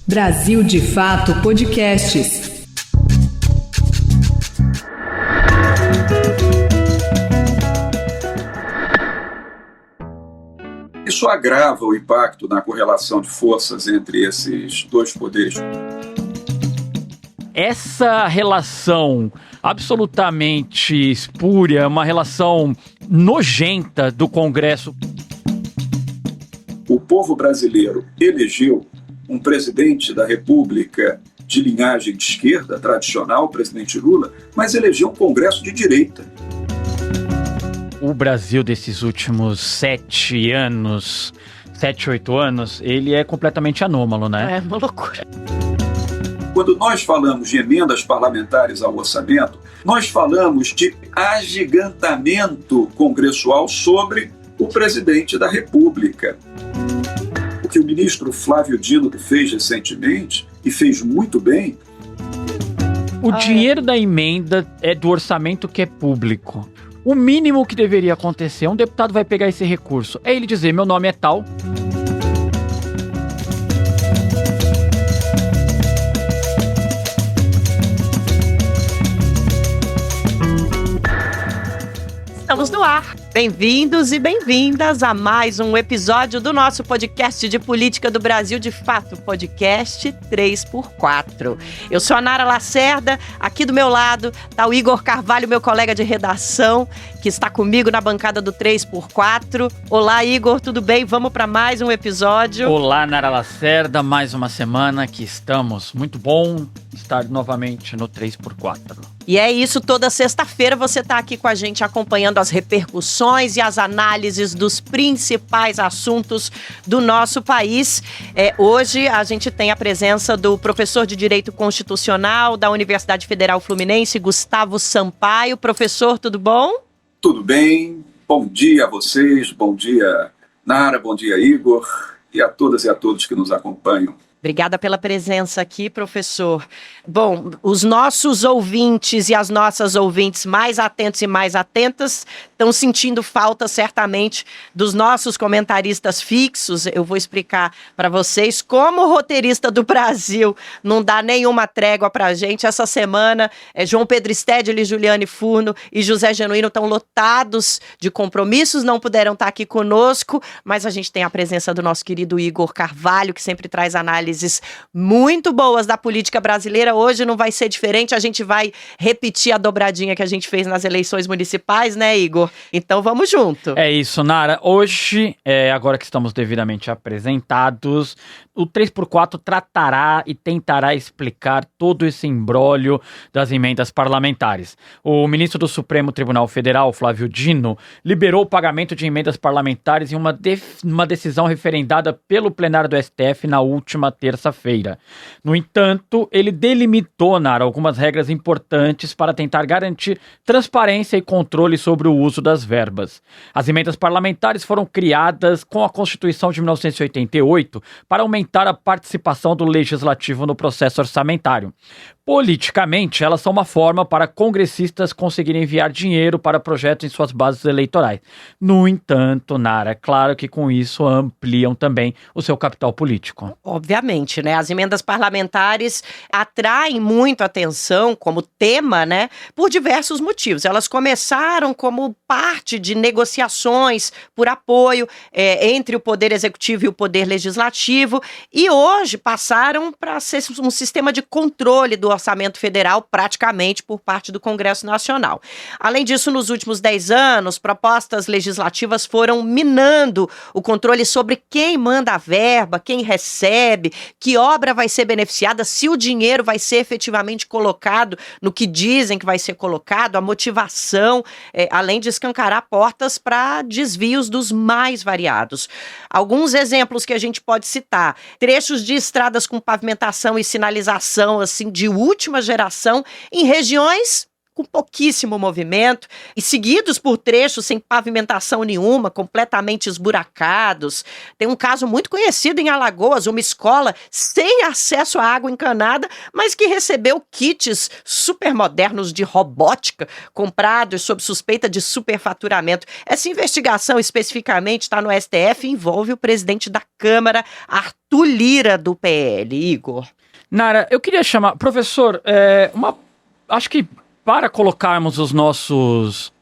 Brasil de Fato Podcasts. Isso agrava o impacto na correlação de forças entre esses dois poderes. Essa relação absolutamente espúria, uma relação nojenta do Congresso. O povo brasileiro elegeu um presidente da República de linhagem de esquerda, tradicional, o presidente Lula, mas elegeu um Congresso de direita. O Brasil desses últimos 7, 8 anos, ele é completamente anômalo, né? É uma loucura. Quando nós falamos de emendas parlamentares ao orçamento, nós falamos de agigantamento congressual sobre o presidente da República. O que o ministro Flávio Dino fez recentemente, e fez muito bem. O dinheiro da emenda é do orçamento que é público. O mínimo que deveria acontecer, um deputado vai pegar esse recurso, é ele dizer, meu nome é tal. Estamos no ar. Bem-vindos e bem-vindas a mais um episódio do nosso podcast de política do Brasil de Fato, podcast 3x4. Eu sou a Nara Lacerda, aqui do meu lado está o Igor Carvalho, meu colega de redação, que está comigo na bancada do 3x4. Olá, Igor, tudo bem? Vamos para mais um episódio. Olá, Nara Lacerda, mais uma semana que estamos. Muito bom estar novamente no 3x4. E é isso, toda sexta-feira você está aqui com a gente acompanhando as repercussões e as análises dos principais assuntos do nosso país. Hoje a gente tem a presença do professor de Direito Constitucional da Universidade Federal Fluminense, Gustavo Sampaio. Professor, tudo bom? Tudo bem, bom dia a vocês, bom dia Nara, bom dia Igor e a todas e a todos que nos acompanham. Obrigada pela presença aqui, professor. Bom, os nossos ouvintes e as nossas ouvintes mais atentos e mais atentas estão sentindo falta, certamente, dos nossos comentaristas fixos. Eu vou explicar para vocês como o roteirista do Brasil não dá nenhuma trégua para a gente. Essa semana, João Pedro Stedley, Juliane Furno e José Genuíno estão lotados de compromissos, não puderam estar aqui conosco, mas a gente tem a presença do nosso querido Igor Carvalho, que sempre traz análises muito boas da política brasileira. Hoje não vai ser diferente, a gente vai repetir a dobradinha que a gente fez nas eleições municipais, né, Igor? Então vamos junto. É isso, Nara. Hoje, agora que estamos devidamente apresentados, o 3x4 tratará e tentará explicar todo esse imbróglio das emendas parlamentares. O ministro do Supremo Tribunal Federal, Flávio Dino, liberou o pagamento de emendas parlamentares em uma decisão referendada pelo plenário do STF na última terça-feira. No entanto, ele delimitou, Nara, algumas regras importantes para tentar garantir transparência e controle sobre o uso das verbas. As emendas parlamentares foram criadas com a Constituição de 1988 para aumentar a participação do legislativo no processo orçamentário. Politicamente, elas são uma forma para congressistas conseguirem enviar dinheiro para projetos em suas bases eleitorais. No entanto, Nara, é claro que com isso ampliam também o seu capital político. Obviamente, né? As emendas parlamentares atraem muito atenção como tema, né? Por diversos motivos. Elas começaram como parte de negociações por apoio entre o Poder Executivo e o Poder Legislativo e hoje passaram para ser um sistema de controle do orçamento federal praticamente por parte do Congresso Nacional. Além disso, nos últimos 10 anos, propostas legislativas foram minando o controle sobre quem manda a verba, quem recebe, que obra vai ser beneficiada, se o dinheiro vai ser efetivamente colocado no que dizem que vai ser colocado, a motivação, além de escancarar portas para desvios dos mais variados. Alguns exemplos que a gente pode citar: trechos de estradas com pavimentação e sinalização assim de última geração em regiões com pouquíssimo movimento e seguidos por trechos sem pavimentação nenhuma, completamente esburacados. Tem um caso muito conhecido em Alagoas, uma escola sem acesso à água encanada, mas que recebeu kits supermodernos de robótica comprados sob suspeita de superfaturamento. Essa investigação especificamente está no STF e envolve o presidente da Câmara, Arthur Lira, do PL. Igor. Nara, eu queria chamar... Professor, acho que para colocarmos os nossos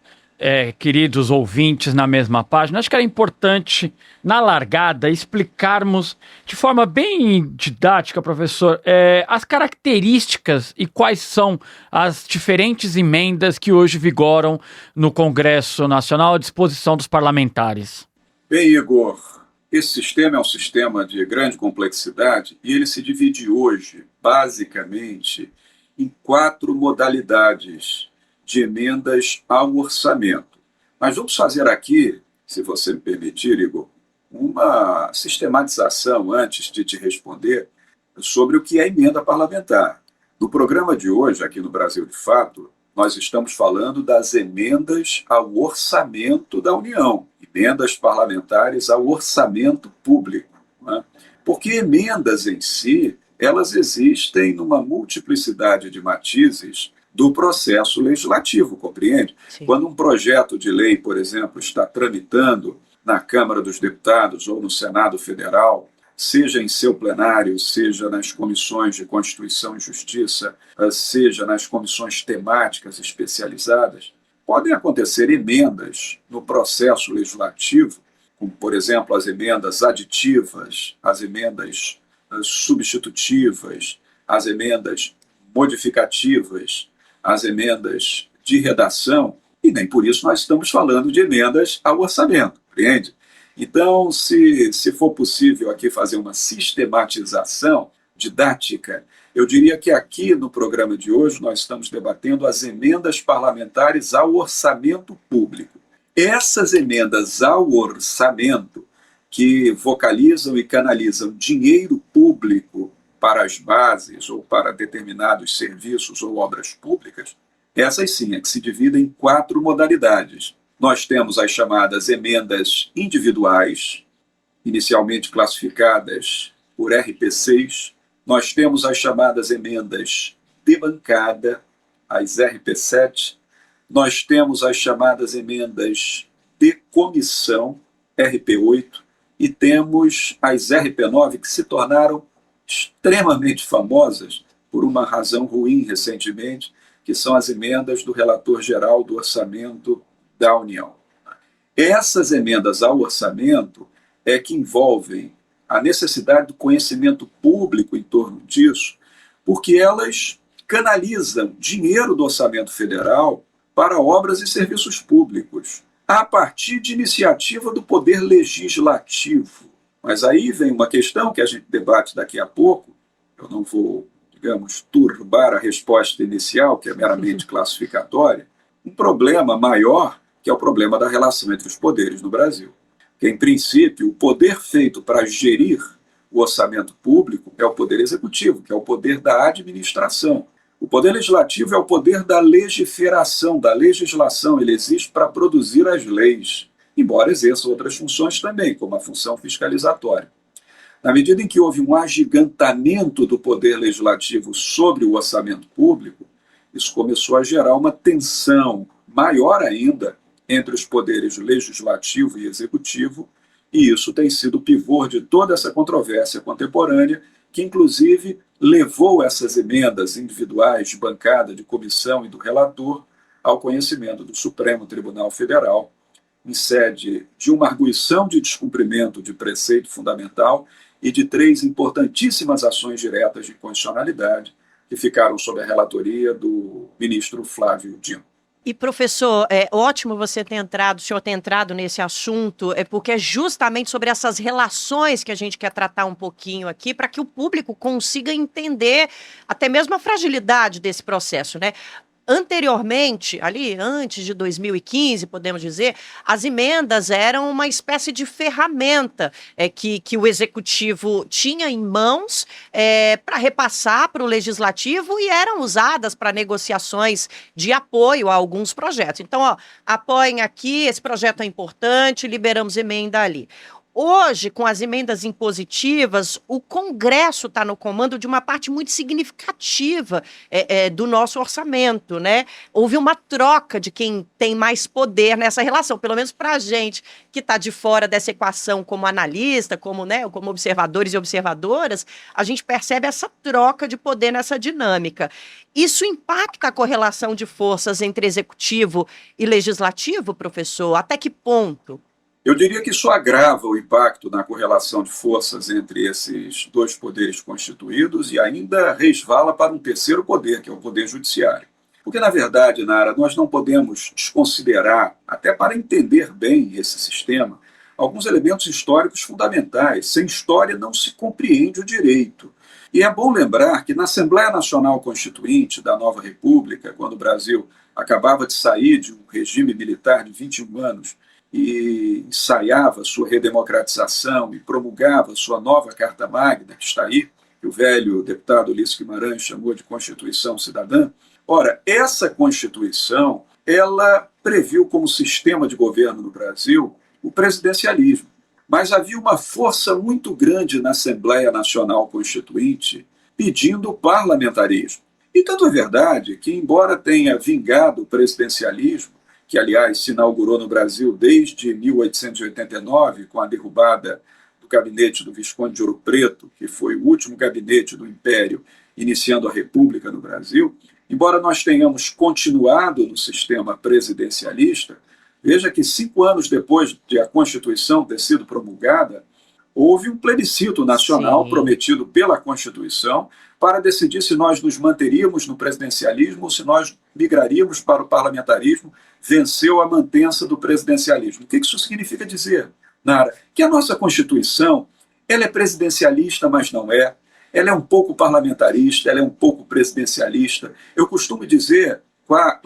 queridos ouvintes na mesma página, acho que era importante, na largada, explicarmos de forma bem didática, professor, as características e quais são as diferentes emendas que hoje vigoram no Congresso Nacional à disposição dos parlamentares. Bem, Igor, esse sistema é um sistema de grande complexidade e ele se divide hoje, basicamente, em 4 modalidades de emendas ao orçamento. Mas vamos fazer aqui, se você me permitir, Igor, uma sistematização antes de te responder sobre o que é emenda parlamentar. No programa de hoje, aqui no Brasil de Fato, nós estamos falando das emendas ao orçamento da União, emendas parlamentares ao orçamento público, né? Porque emendas em si, elas existem numa multiplicidade de matizes do processo legislativo, compreende? Sim. Quando um projeto de lei, por exemplo, está tramitando na Câmara dos Deputados ou no Senado Federal, seja em seu plenário, seja nas comissões de Constituição e Justiça, seja nas comissões temáticas especializadas, podem acontecer emendas no processo legislativo, como, por exemplo, as emendas aditivas, as emendas substitutivas, as emendas modificativas, as emendas de redação, e nem por isso nós estamos falando de emendas ao orçamento, compreende? Então, se for possível aqui fazer uma sistematização didática, eu diria que aqui no programa de hoje nós estamos debatendo as emendas parlamentares ao orçamento público. Essas emendas ao orçamento, que vocalizam e canalizam dinheiro público para as bases ou para determinados serviços ou obras públicas, essas sim é que se dividem em 4 modalidades. Nós temos as chamadas emendas individuais, inicialmente classificadas por RP6. Nós temos as chamadas emendas de bancada, as RP7. Nós temos as chamadas emendas de comissão, RP8. E temos as RP9, que se tornaram extremamente famosas por uma razão ruim recentemente, que são as emendas do relator geral do orçamento da União. Essas emendas ao orçamento é que envolvem a necessidade do conhecimento público em torno disso, porque elas canalizam dinheiro do orçamento federal para obras e serviços públicos, a partir de iniciativa do Poder Legislativo. Mas aí vem uma questão que a gente debate daqui a pouco, eu não vou, digamos, turbar a resposta inicial, que é meramente classificatória, um problema maior, que é o problema da relação entre os poderes no Brasil. Que, em princípio, o poder feito para gerir o orçamento público é o poder executivo, que é o poder da administração. O poder legislativo é o poder da legiferação, da legislação. Ele existe para produzir as leis, embora exerça outras funções também, como a função fiscalizatória. Na medida em que houve um agigantamento do poder legislativo sobre o orçamento público, isso começou a gerar uma tensão maior ainda entre os poderes legislativo e executivo, e isso tem sido o pivô de toda essa controvérsia contemporânea, que inclusive levou essas emendas individuais de bancada, de comissão e do relator ao conhecimento do Supremo Tribunal Federal, em sede de uma arguição de descumprimento de preceito fundamental e de 3 importantíssimas ações diretas de constitucionalidade que ficaram sob a relatoria do ministro Flávio Dino. E, professor, é ótimo o senhor ter entrado nesse assunto, porque é justamente sobre essas relações que a gente quer tratar um pouquinho aqui, para que o público consiga entender até mesmo a fragilidade desse processo, né? Anteriormente, ali antes de 2015, podemos dizer, as emendas eram uma espécie de ferramenta que o executivo tinha em mãos para repassar para o legislativo e eram usadas para negociações de apoio a alguns projetos. Então, apoiem aqui, esse projeto é importante, liberamos emenda ali. Hoje, com as emendas impositivas, o Congresso está no comando de uma parte muito significativa do nosso orçamento, né? Houve uma troca de quem tem mais poder nessa relação, pelo menos para a gente que está de fora dessa equação como analista, como observadores e observadoras, a gente percebe essa troca de poder nessa dinâmica. Isso impacta a correlação de forças entre executivo e legislativo, professor? Até que ponto? Eu diria que isso agrava o impacto na correlação de forças entre esses dois poderes constituídos e ainda resvala para um terceiro poder, que é o poder judiciário. Porque, na verdade, Nara, nós não podemos desconsiderar, até para entender bem esse sistema, alguns elementos históricos fundamentais. Sem história não se compreende o direito. E é bom lembrar que na Assembleia Nacional Constituinte da Nova República, quando o Brasil acabava de sair de um regime militar de 21 anos, e ensaiava sua redemocratização e promulgava sua nova Carta Magna, que está aí, que o velho deputado Ulisses Guimarães chamou de Constituição Cidadã. Ora, essa Constituição, ela previu como sistema de governo no Brasil o presidencialismo. Mas havia uma força muito grande na Assembleia Nacional Constituinte pedindo o parlamentarismo. E tanto é verdade que, embora tenha vingado o presidencialismo, que, aliás, se inaugurou no Brasil desde 1889, com a derrubada do gabinete do Visconde de Ouro Preto, que foi o último gabinete do Império, iniciando a República no Brasil, embora nós tenhamos continuado no sistema presidencialista, veja que 5 anos depois de a Constituição ter sido promulgada, houve um plebiscito nacional prometido pela Constituição para decidir se nós nos manteríamos no presidencialismo ou se nós migraríamos para o parlamentarismo. Venceu a mantença do presidencialismo. O que isso significa dizer, Nara? Que a nossa Constituição ela é presidencialista, mas não é. Ela é um pouco parlamentarista, ela é um pouco presidencialista. Eu costumo dizer, claro,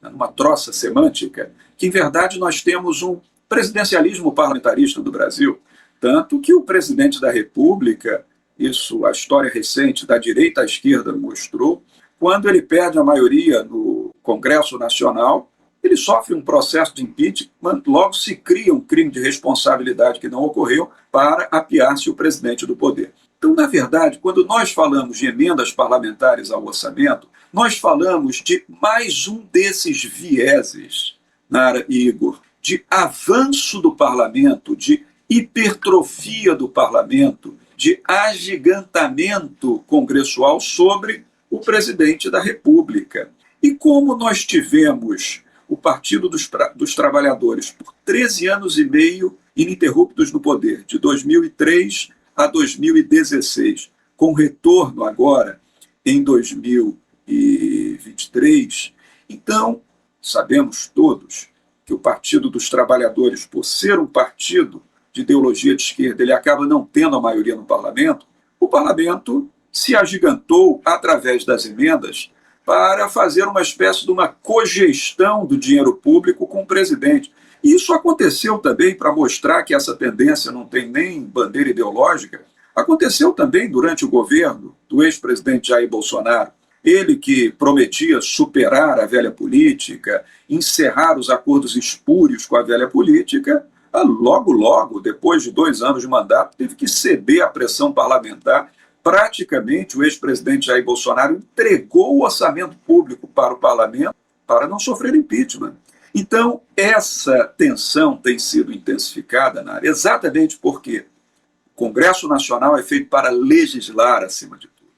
numa troça semântica, que em verdade nós temos um presidencialismo parlamentarista no Brasil. Tanto que o presidente da República, isso a história recente da direita à esquerda mostrou, quando ele perde a maioria no Congresso Nacional, ele sofre um processo de impeachment, logo se cria um crime de responsabilidade que não ocorreu para apiar-se o presidente do poder. Então, na verdade, quando nós falamos de emendas parlamentares ao orçamento, nós falamos de mais um desses vieses, Nara e Igor, de avanço do parlamento, de hipertrofia do parlamento, de agigantamento congressual sobre o presidente da República. E como nós tivemos o Partido dos Trabalhadores por 13 anos e meio ininterruptos no poder, de 2003 a 2016, com retorno agora em 2023, então sabemos todos que o Partido dos Trabalhadores, por ser um partido de ideologia de esquerda, ele acaba não tendo a maioria no parlamento, o parlamento se agigantou através das emendas para fazer uma espécie de uma cogestão do dinheiro público com o presidente. E isso aconteceu também, para mostrar que essa tendência não tem nem bandeira ideológica, aconteceu também durante o governo do ex-presidente Jair Bolsonaro. Ele que prometia superar a velha política, encerrar os acordos espúrios com a velha política, logo, depois de 2 anos de mandato, teve que ceder à pressão parlamentar. Praticamente, o ex-presidente Jair Bolsonaro entregou o orçamento público para o parlamento para não sofrer impeachment. Então, essa tensão tem sido intensificada na área exatamente porque o Congresso Nacional é feito para legislar acima de tudo.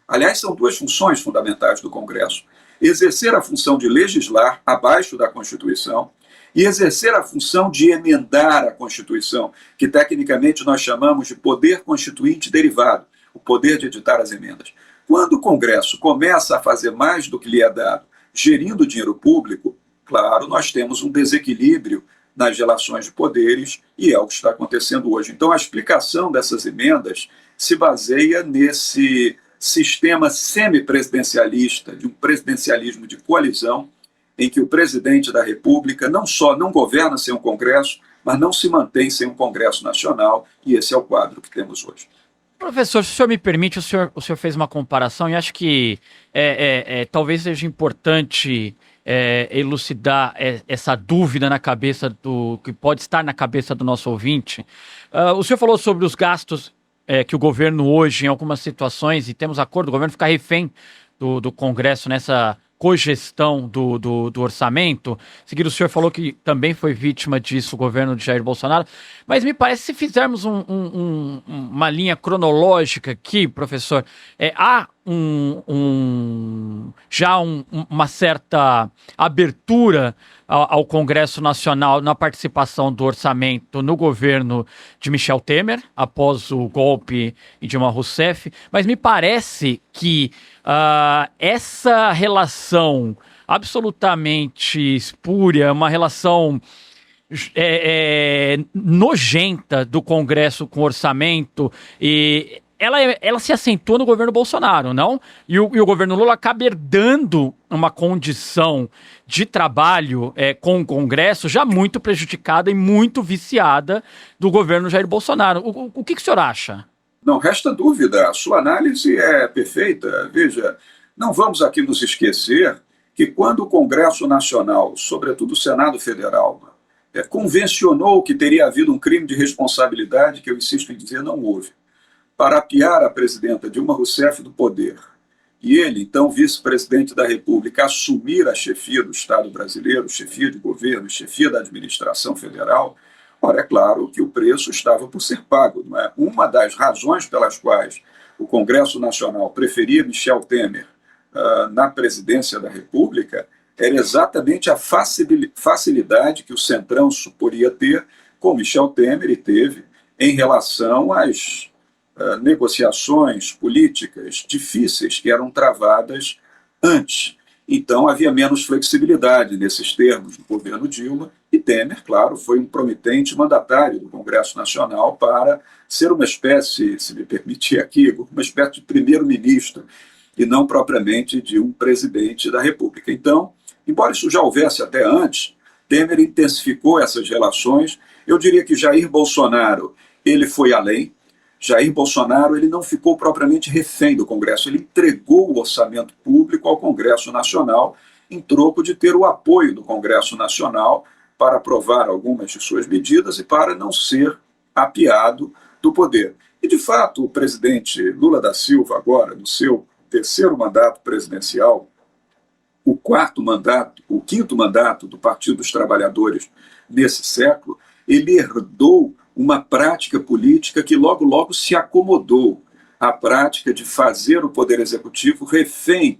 Aliás, são 2 funções fundamentais do Congresso: exercer a função de legislar abaixo da Constituição e exercer a função de emendar a Constituição, que tecnicamente nós chamamos de poder constituinte derivado, o poder de editar as emendas. Quando o Congresso começa a fazer mais do que lhe é dado, gerindo o dinheiro público, claro, nós temos um desequilíbrio nas relações de poderes e é o que está acontecendo hoje. Então, a explicação dessas emendas se baseia nesse sistema semipresidencialista, de um presidencialismo de coalizão, em que o presidente da República não só não governa sem um Congresso, mas não se mantém sem um Congresso Nacional, e esse é o quadro que temos hoje. Professor, se o senhor me permite, o senhor fez uma comparação e acho que talvez seja importante elucidar essa dúvida na cabeça que pode estar na cabeça do nosso ouvinte. O senhor falou sobre os gastos que o governo hoje, em algumas situações, e temos acordo, o governo fica refém do Congresso nessa cogestão do orçamento. Em seguida, o senhor falou que também foi vítima disso o governo de Jair Bolsonaro, mas me parece, se fizermos uma linha cronológica aqui, professor, há já uma certa abertura ao Congresso Nacional na participação do orçamento no governo de Michel Temer, após o golpe de Dilma Rousseff, mas me parece que essa relação absolutamente espúria, uma relação nojenta do Congresso com o orçamento, e ela se acentua no governo Bolsonaro, não? E o governo Lula acaba herdando uma condição de trabalho com o Congresso já muito prejudicada e muito viciada do governo Jair Bolsonaro. O que o senhor acha? Não resta dúvida, a sua análise é perfeita. Veja, não vamos aqui nos esquecer que quando o Congresso Nacional, sobretudo o Senado Federal, convencionou que teria havido um crime de responsabilidade, que eu insisto em dizer, não houve, para apiar a presidenta Dilma Rousseff do poder, e ele, então vice-presidente da República, assumir a chefia do Estado brasileiro, chefia de governo, chefia da administração federal, ora, é claro que o preço estava por ser pago, não é? Uma das razões pelas quais o Congresso Nacional preferia Michel Temer na presidência da República era exatamente a facilidade que o Centrão suporia ter com Michel Temer, e teve em relação às negociações políticas difíceis que eram travadas antes. Então havia menos flexibilidade nesses termos no governo Dilma, e Temer, claro, foi um promitente mandatário do Congresso Nacional para ser uma espécie, se me permitir aqui, uma espécie de primeiro-ministro, e não propriamente de um presidente da República. Então, embora isso já houvesse até antes, Temer intensificou essas relações. Eu diria que Jair Bolsonaro, ele foi além. Jair Bolsonaro, ele não ficou propriamente refém do Congresso, ele entregou o orçamento público ao Congresso Nacional em troco de ter o apoio do Congresso Nacional para aprovar algumas de suas medidas e para não ser apiado do poder. E, de fato, o presidente Lula da Silva, agora, no seu terceiro mandato presidencial, o quinto mandato do Partido dos Trabalhadores nesse século, ele herdou uma prática política que logo, logo se acomodou à prática de fazer o Poder Executivo refém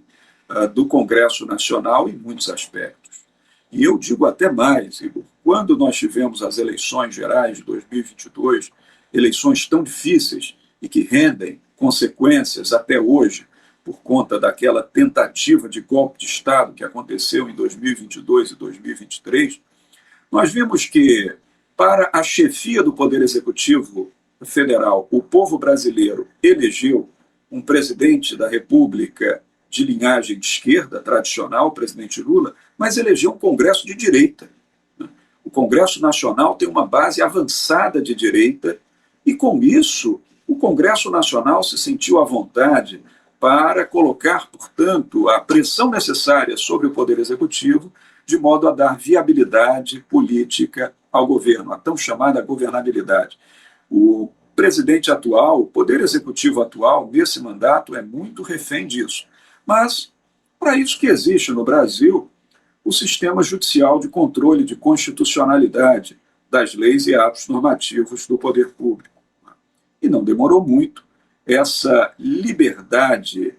do Congresso Nacional em muitos aspectos. E eu digo até mais, Igor, quando nós tivemos as eleições gerais de 2022, eleições tão difíceis e que rendem consequências até hoje, por conta daquela tentativa de golpe de Estado que aconteceu em 2022 e 2023, nós vimos que, para a chefia do Poder Executivo Federal, o povo brasileiro elegeu um presidente da República de linhagem de esquerda, tradicional, o presidente Lula, mas elegeu um Congresso de direita. O Congresso Nacional tem uma base avançada de direita e, com isso, o Congresso Nacional se sentiu à vontade para colocar, portanto, a pressão necessária sobre o Poder Executivo de modo a dar viabilidade política ao governo, a tão chamada governabilidade. O presidente atual, o Poder Executivo atual, nesse mandato, é muito refém disso. Mas, para isso que existe no Brasil o sistema judicial de controle de constitucionalidade das leis e atos normativos do poder público. E não demorou muito. Essa liberdade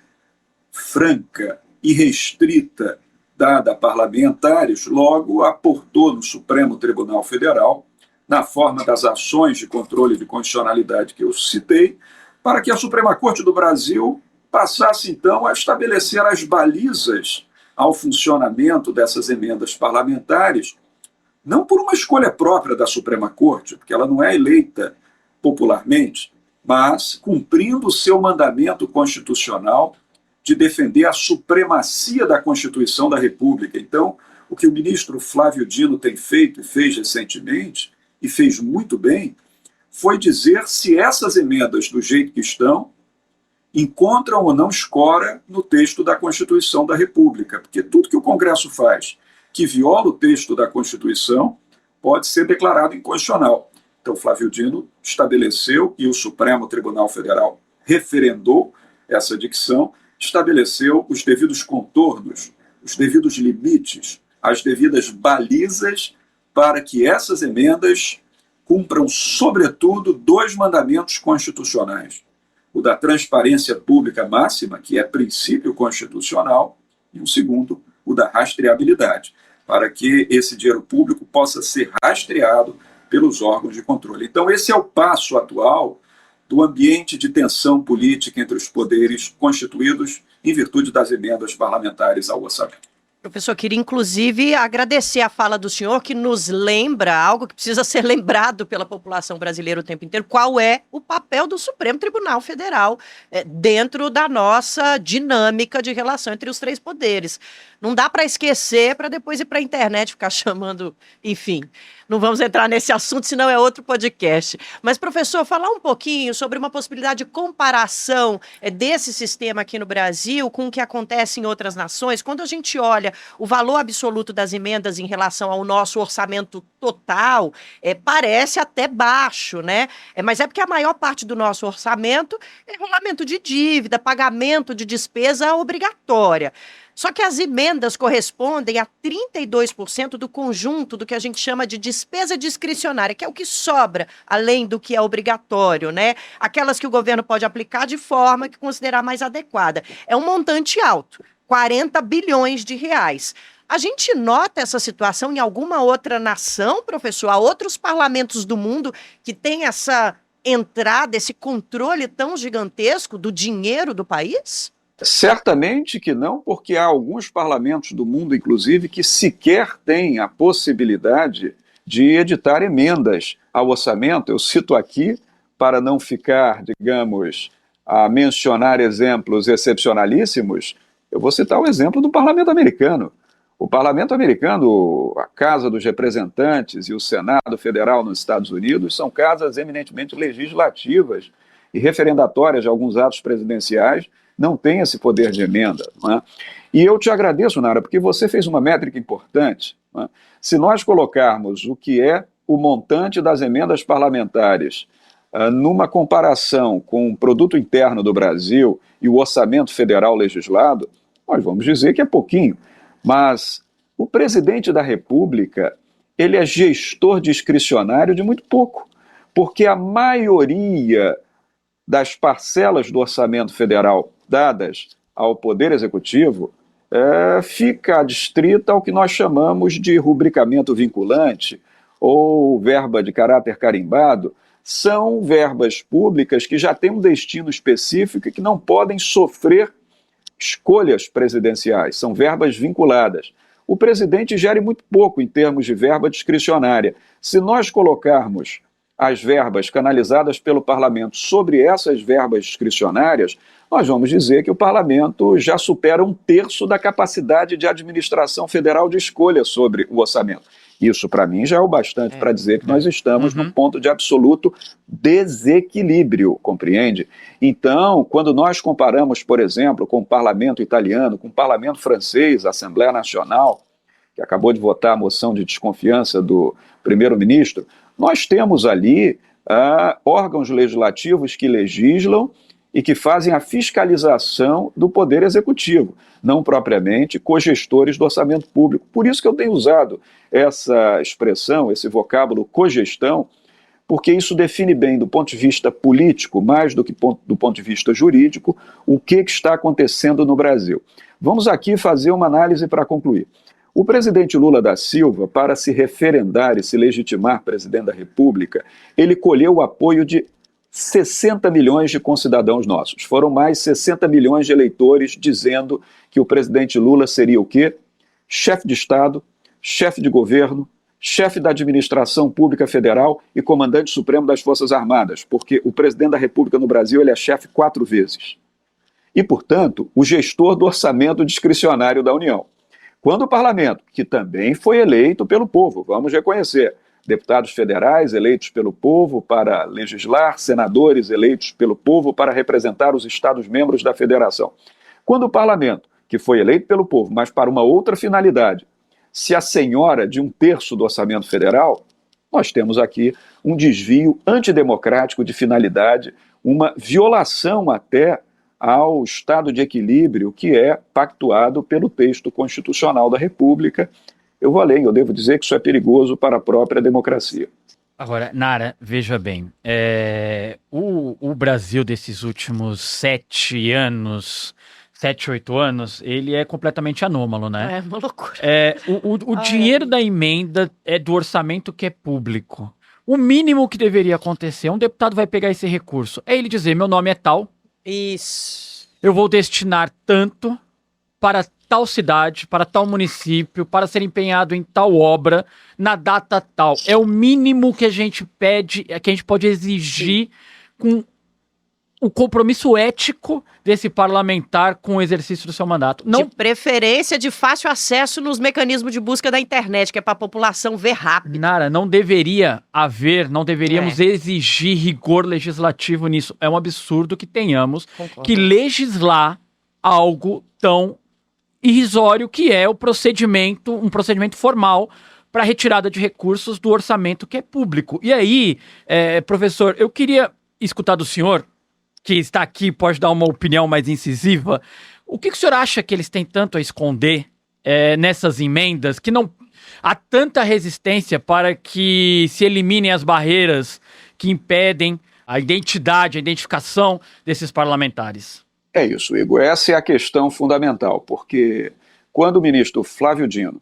franca e restrita dada a parlamentares logo aportou no Supremo Tribunal Federal, na forma das ações de controle de constitucionalidade que eu citei, para que a Suprema Corte do Brasil passasse, então, a estabelecer as balizas ao funcionamento dessas emendas parlamentares, não por uma escolha própria da Suprema Corte, porque ela não é eleita popularmente, mas cumprindo o seu mandamento constitucional de defender a supremacia da Constituição da República. Então, o que o ministro Flávio Dino tem feito e fez recentemente, e fez muito bem, foi dizer se essas emendas, do jeito que estão, encontram ou não escora no texto da Constituição da República, porque tudo que o Congresso faz que viola o texto da Constituição pode ser declarado inconstitucional. Então, Flávio Dino estabeleceu, e o Supremo Tribunal Federal referendou essa dicção, estabeleceu os devidos contornos, os devidos limites, as devidas balizas para que essas emendas cumpram, sobretudo, dois mandamentos constitucionais: o da transparência pública máxima, que é princípio constitucional, e o segundo, o da rastreabilidade, para que esse dinheiro público possa ser rastreado pelos órgãos de controle. Então, esse é o passo atual do ambiente de tensão política entre os poderes constituídos em virtude das emendas parlamentares ao orçamento. Professor, queria inclusive agradecer a fala do senhor, que nos lembra algo que precisa ser lembrado pela população brasileira o tempo inteiro: qual é o papel do Supremo Tribunal Federal dentro da nossa dinâmica de relação entre os três poderes. Não dá para esquecer para depois ir para a internet ficar chamando, enfim. Não vamos entrar nesse assunto, senão é outro podcast. Mas, professor, falar um pouquinho sobre uma possibilidade de comparação desse sistema aqui no Brasil com o que acontece em outras nações. Quando a gente olha o valor absoluto das emendas em relação ao nosso orçamento total, parece até baixo, né? Mas é porque a maior parte do nosso orçamento é rolamento de dívida, pagamento de despesa obrigatória. Só que as emendas correspondem a 32% do conjunto do que a gente chama de despesa discricionária, que é o que sobra, além do que é obrigatório, né? Aquelas que o governo pode aplicar de forma que considerar mais adequada. É um montante alto, 40 bilhões de reais. A gente nota essa situação em alguma outra nação, professor? Há outros parlamentos do mundo que têm essa entrada, esse controle tão gigantesco do dinheiro do país? Certamente que não, porque há alguns parlamentos do mundo, inclusive, que sequer têm a possibilidade de editar emendas ao orçamento. Eu cito aqui, para não ficar, digamos, a mencionar exemplos excepcionalíssimos, eu vou citar o exemplo do parlamento americano. O parlamento americano, a Casa dos Representantes e o Senado Federal nos Estados Unidos são casas eminentemente legislativas e referendatórias de alguns atos presidenciais, não tem esse poder de emenda. Não é? E eu te agradeço, Nara, porque você fez uma métrica importante. Não é? Se nós colocarmos o que é o montante das emendas parlamentares numa comparação com o produto interno do Brasil e o orçamento federal legislado, nós vamos dizer que é pouquinho. Mas o presidente da República, ele é gestor discricionário de muito pouco, porque a maioria das parcelas do orçamento federal dadas ao Poder Executivo fica adstrita ao que nós chamamos de rubricamento vinculante ou verba de caráter carimbado. São verbas públicas que já têm um destino específico e que não podem sofrer escolhas presidenciais, são verbas vinculadas. O presidente gere muito pouco em termos de verba discricionária. Se nós colocarmos as verbas canalizadas pelo parlamento sobre essas verbas discricionárias, nós vamos dizer que o parlamento já supera 1/3 da capacidade de administração federal de escolha sobre o orçamento. Isso, para mim, já é o bastante para dizer que nós estamos num ponto de absoluto desequilíbrio, compreende? Então, quando nós comparamos, por exemplo, com o parlamento italiano, com o parlamento francês, a Assembleia Nacional, que acabou de votar a moção de desconfiança do primeiro-ministro, nós temos ali órgãos legislativos que legislam e que fazem a fiscalização do Poder Executivo, não propriamente cogestores do orçamento público. Por isso que eu tenho usado essa expressão, esse vocábulo cogestão, porque isso define bem, do ponto de vista político, mais do que do ponto de vista jurídico, o que está acontecendo no Brasil. Vamos aqui fazer uma análise para concluir. O presidente Lula da Silva, para se referendar e se legitimar presidente da República, ele colheu o apoio de 60 milhões de concidadãos nossos. Foram mais 60 milhões de eleitores dizendo que o presidente Lula seria o quê? Chefe de Estado, chefe de governo, chefe da administração pública federal e comandante supremo das Forças Armadas, porque o presidente da República no Brasil ele é chefe 4 vezes. E, portanto, o gestor do orçamento discricionário da União. Quando o parlamento, que também foi eleito pelo povo, vamos reconhecer, deputados federais eleitos pelo povo para legislar, senadores eleitos pelo povo para representar os Estados-membros da Federação. Quando o parlamento, que foi eleito pelo povo, mas para uma outra finalidade, se assenhora de 1/3 do orçamento federal, nós temos aqui um desvio antidemocrático de finalidade, uma violação até ao estado de equilíbrio que é pactuado pelo texto constitucional da República. Eu vou além, eu devo dizer que isso é perigoso para a própria democracia. Agora, Nara, veja bem, o Brasil desses últimos 7 anos, 7, 8 anos, ele é completamente anômalo, né? É uma loucura. O dinheiro da emenda é do orçamento que é público. O mínimo que deveria acontecer, um deputado vai pegar esse recurso, é ele dizer, meu nome é tal, Isso. eu vou destinar tanto para tal cidade, para tal município, para ser empenhado em tal obra, na data tal. É o mínimo que a gente pede, que a gente pode exigir com o compromisso ético desse parlamentar com o exercício do seu mandato. Não, De preferência de fácil acesso nos mecanismos de busca da internet, que é para a população ver rápido. Nara, não deveríamos exigir rigor legislativo nisso. É um absurdo que tenhamos Concordo. que legislar algo tão irrisório que é um procedimento formal para retirada de recursos do orçamento que é público. E aí, professor, eu queria escutar do senhor, que está aqui, pode dar uma opinião mais incisiva. O que o senhor acha que eles têm tanto a esconder nessas emendas, que não há tanta resistência para que se eliminem as barreiras que impedem a identificação desses parlamentares? É isso, Igor. Essa é a questão fundamental, porque quando o ministro Flávio Dino,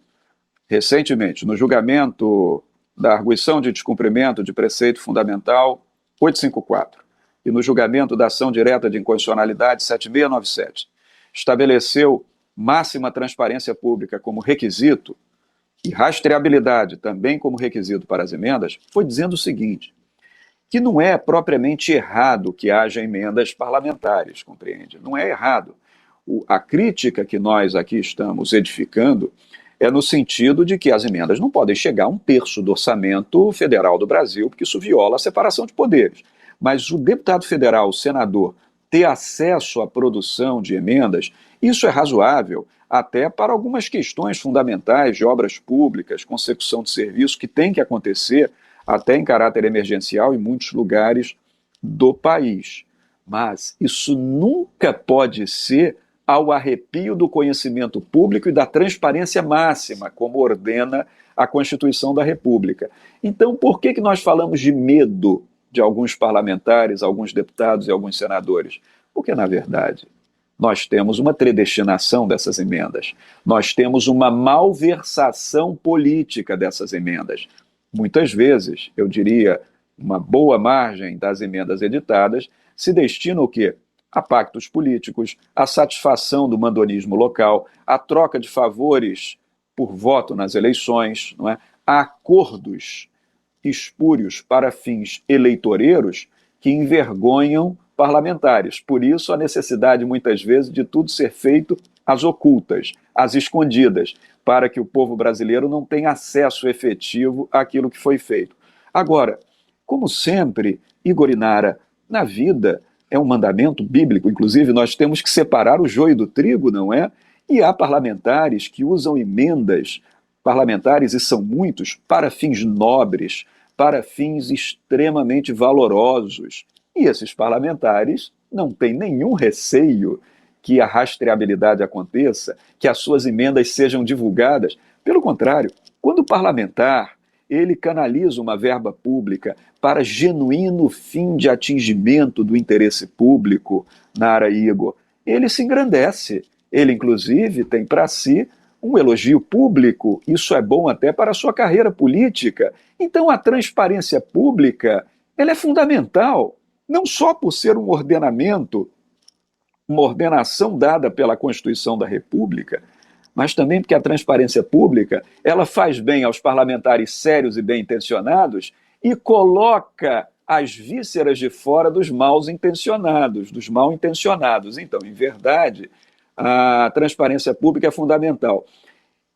recentemente, no julgamento da arguição de descumprimento de preceito fundamental 854, e no julgamento da ação direta de inconstitucionalidade 7697, estabeleceu máxima transparência pública como requisito e rastreabilidade também como requisito para as emendas, foi dizendo o seguinte, que não é propriamente errado que haja emendas parlamentares, compreende? Não é errado. A crítica que nós aqui estamos edificando é no sentido de que as emendas não podem chegar a 1/3 do orçamento federal do Brasil, porque isso viola a separação de poderes. Mas o deputado federal, o senador, ter acesso à produção de emendas, isso é razoável até para algumas questões fundamentais de obras públicas, consecução de serviços, que tem que acontecer até em caráter emergencial em muitos lugares do país. Mas isso nunca pode ser ao arrepio do conhecimento público e da transparência máxima, como ordena a Constituição da República. Então, por que nós falamos de medo de alguns parlamentares, alguns deputados e alguns senadores? Porque, na verdade, nós temos uma predestinação dessas emendas. Nós temos uma malversação política dessas emendas. Muitas vezes, eu diria, uma boa margem das emendas editadas se destina o quê? A pactos políticos, a satisfação do mandonismo local, a troca de favores por voto nas eleições, não é? A acordos espúrios para fins eleitoreiros que envergonham parlamentares. Por isso, a necessidade, muitas vezes, de tudo ser feito às ocultas, às escondidas, para que o povo brasileiro não tenha acesso efetivo àquilo que foi feito. Agora, como sempre, Igor e Nara, na vida é um mandamento bíblico, inclusive nós temos que separar o joio do trigo, não é? E há parlamentares que usam emendas parlamentares, e são muitos, para fins nobres, para fins extremamente valorosos. E esses parlamentares não têm nenhum receio que a rastreabilidade aconteça, que as suas emendas sejam divulgadas. Pelo contrário, quando o parlamentar ele canaliza uma verba pública para genuíno fim de atingimento do interesse público, Nara e Igor, ele se engrandece. Ele, inclusive, tem para si um elogio público. Isso é bom até para a sua carreira política. Então, a transparência pública ela é fundamental, não só por ser um ordenamento, uma ordenação dada pela Constituição da República, mas também porque a transparência pública ela faz bem aos parlamentares sérios e bem-intencionados e coloca as vísceras de fora dos mal-intencionados. Então, em verdade, a transparência pública é fundamental.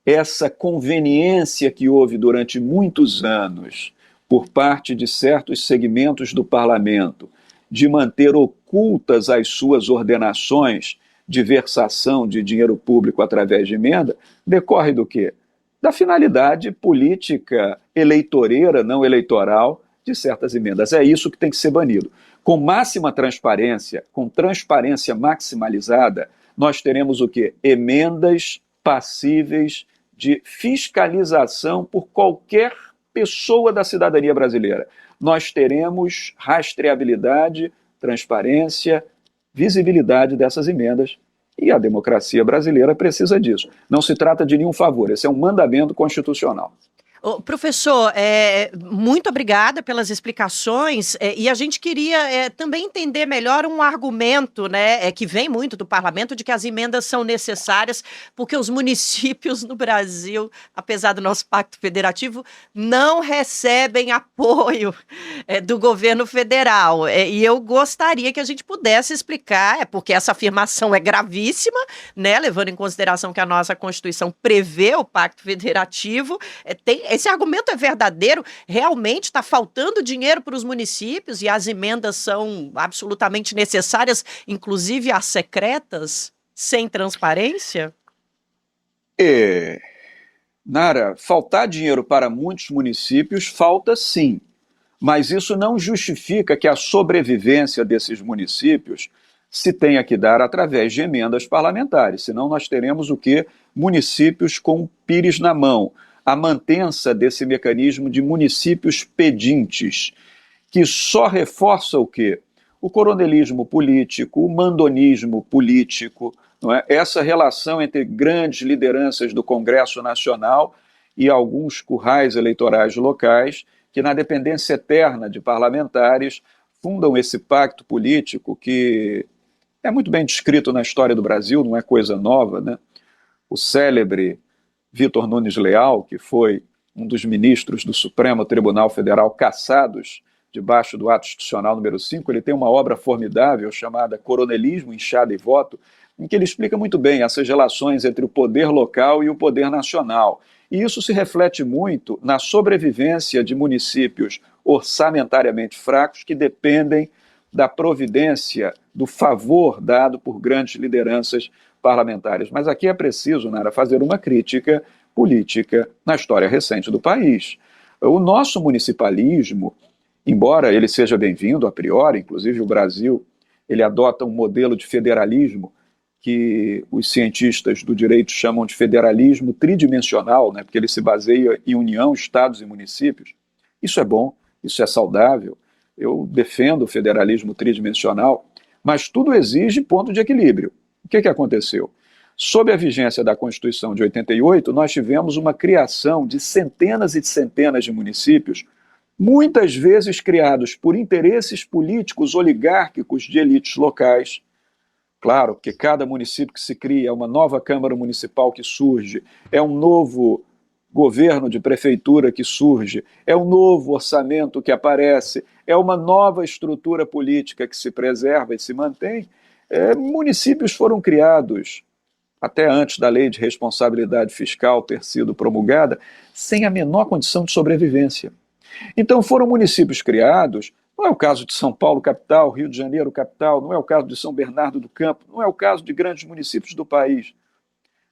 Essa conveniência que houve durante muitos anos por parte de certos segmentos do parlamento de manter ocultas as suas ordenações de versação de dinheiro público através de emenda, decorre do quê? Da finalidade política eleitoreira, não eleitoral, de certas emendas. É isso que tem que ser banido. Com máxima transparência, com transparência maximalizada, nós teremos o quê? Emendas passíveis de fiscalização por qualquer pessoa da cidadania brasileira. Nós teremos rastreabilidade, transparência, visibilidade dessas emendas. E a democracia brasileira precisa disso. Não se trata de nenhum favor, esse é um mandamento constitucional. Ô, professor, muito obrigada pelas explicações, e a gente queria também entender melhor um argumento, né, que vem muito do parlamento, de que as emendas são necessárias porque os municípios no Brasil, apesar do nosso pacto federativo, não recebem apoio do governo federal. E eu gostaria que a gente pudesse explicar, porque essa afirmação é gravíssima, né, levando em consideração que a nossa Constituição prevê o pacto federativo, esse argumento é verdadeiro? Realmente está faltando dinheiro para os municípios e as emendas são absolutamente necessárias, inclusive as secretas, sem transparência? Nara, faltar dinheiro para muitos municípios falta sim, mas isso não justifica que a sobrevivência desses municípios se tenha que dar através de emendas parlamentares, senão nós teremos o quê? Municípios com o pires na mão. A mantença desse mecanismo de municípios pedintes, que só reforça o quê? O coronelismo político, o mandonismo político, não é? Essa relação entre grandes lideranças do Congresso Nacional e alguns currais eleitorais locais, que na dependência eterna de parlamentares fundam esse pacto político que é muito bem descrito na história do Brasil, não é coisa nova, né? O célebre Vitor Nunes Leal, que foi um dos ministros do Supremo Tribunal Federal cassados debaixo do ato institucional número 5, ele tem uma obra formidável chamada Coronelismo, Enxada e Voto, em que ele explica muito bem essas relações entre o poder local e o poder nacional. E isso se reflete muito na sobrevivência de municípios orçamentariamente fracos que dependem da providência, do favor dado por grandes lideranças parlamentares. Mas aqui é preciso, Nara, fazer uma crítica política na história recente do país. O nosso municipalismo, embora ele seja bem-vindo a priori, inclusive o Brasil, ele adota um modelo de federalismo que os cientistas do direito chamam de federalismo tridimensional, né, porque ele se baseia em união, estados e municípios. Isso é bom, isso é saudável, eu defendo o federalismo tridimensional, mas tudo exige ponto de equilíbrio. O que aconteceu? Sob a vigência da Constituição de 88, nós tivemos uma criação de centenas e de centenas de municípios, muitas vezes criados por interesses políticos oligárquicos de elites locais. Claro que cada município que se cria é uma nova Câmara Municipal que surge, é um novo governo de prefeitura que surge, é um novo orçamento que aparece, é uma nova estrutura política que se preserva e se mantém. Municípios foram criados, até antes da lei de responsabilidade fiscal ter sido promulgada, sem a menor condição de sobrevivência. Então foram municípios criados, não é o caso de São Paulo capital, Rio de Janeiro capital, não é o caso de São Bernardo do Campo, não é o caso de grandes municípios do país.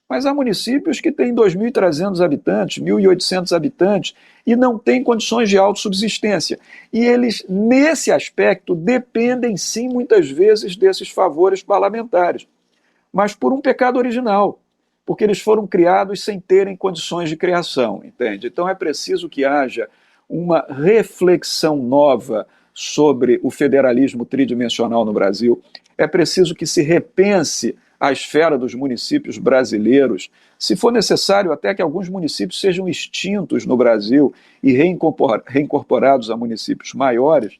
Mas há municípios que têm 2.300 habitantes, 1.800 habitantes e não têm condições de autossubsistência. E eles, nesse aspecto, dependem sim, muitas vezes, desses favores parlamentares. Mas por um pecado original, porque eles foram criados sem terem condições de criação, entende? Então é preciso que haja uma reflexão nova sobre o federalismo tridimensional no Brasil. É preciso que se repense a esfera dos municípios brasileiros, se for necessário até que alguns municípios sejam extintos no Brasil e reincorporados a municípios maiores,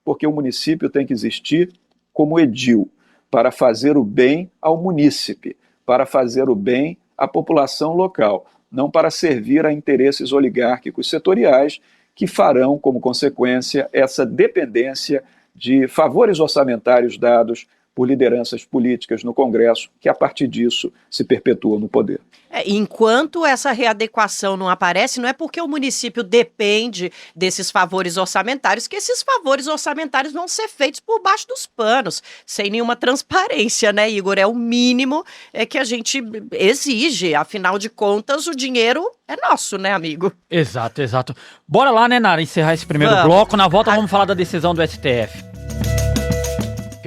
porque o município tem que existir como edil, para fazer o bem ao munícipe, para fazer o bem a população local, não para servir a interesses oligárquicos setoriais que farão, como consequência, essa dependência de favores orçamentários dados por lideranças políticas no Congresso, que a partir disso se perpetuam no poder. Enquanto essa readequação não aparece, não é porque o município depende desses favores orçamentários que esses favores orçamentários vão ser feitos por baixo dos panos, sem nenhuma transparência, né, Igor? É o mínimo que a gente exige. Afinal de contas, o dinheiro é nosso, né, amigo? Exato. Bora lá, né, Nara, encerrar esse primeiro bloco. Na volta vamos falar da decisão do STF.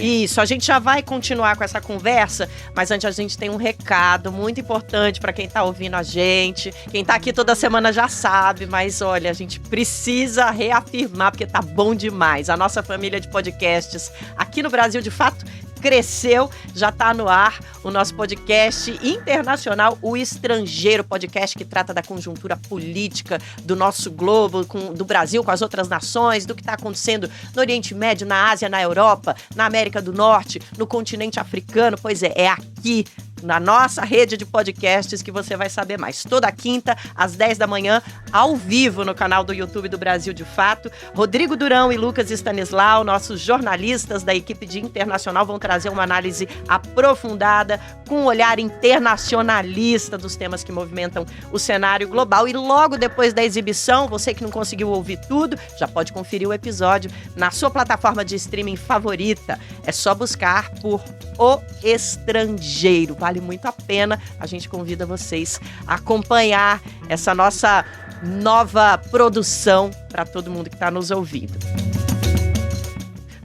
Isso, a gente já vai continuar com essa conversa, mas antes a gente tem um recado muito importante para quem tá ouvindo a gente. Quem tá aqui toda semana já sabe, mas olha, a gente precisa reafirmar, porque tá bom demais. A nossa família de podcasts aqui no Brasil, de fato, cresceu, já está no ar o nosso podcast internacional, O Estrangeiro, podcast que trata da conjuntura política do nosso globo, do Brasil com as outras nações, do que está acontecendo no Oriente Médio, na Ásia, na Europa, na América do Norte, no continente africano. Pois é aqui na nossa rede de podcasts que você vai saber mais. Toda quinta, às 10 da manhã, ao vivo no canal do YouTube do Brasil de Fato. Rodrigo Durão e Lucas Stanislau, nossos jornalistas da equipe de Internacional, vão trazer uma análise aprofundada, com um olhar internacionalista dos temas que movimentam o cenário global. E logo depois da exibição, você que não conseguiu ouvir tudo, já pode conferir o episódio na sua plataforma de streaming favorita. É só buscar por O Estrangeiro. Vale muito a pena. A gente convida vocês a acompanhar essa nossa nova produção para todo mundo que está nos ouvindo.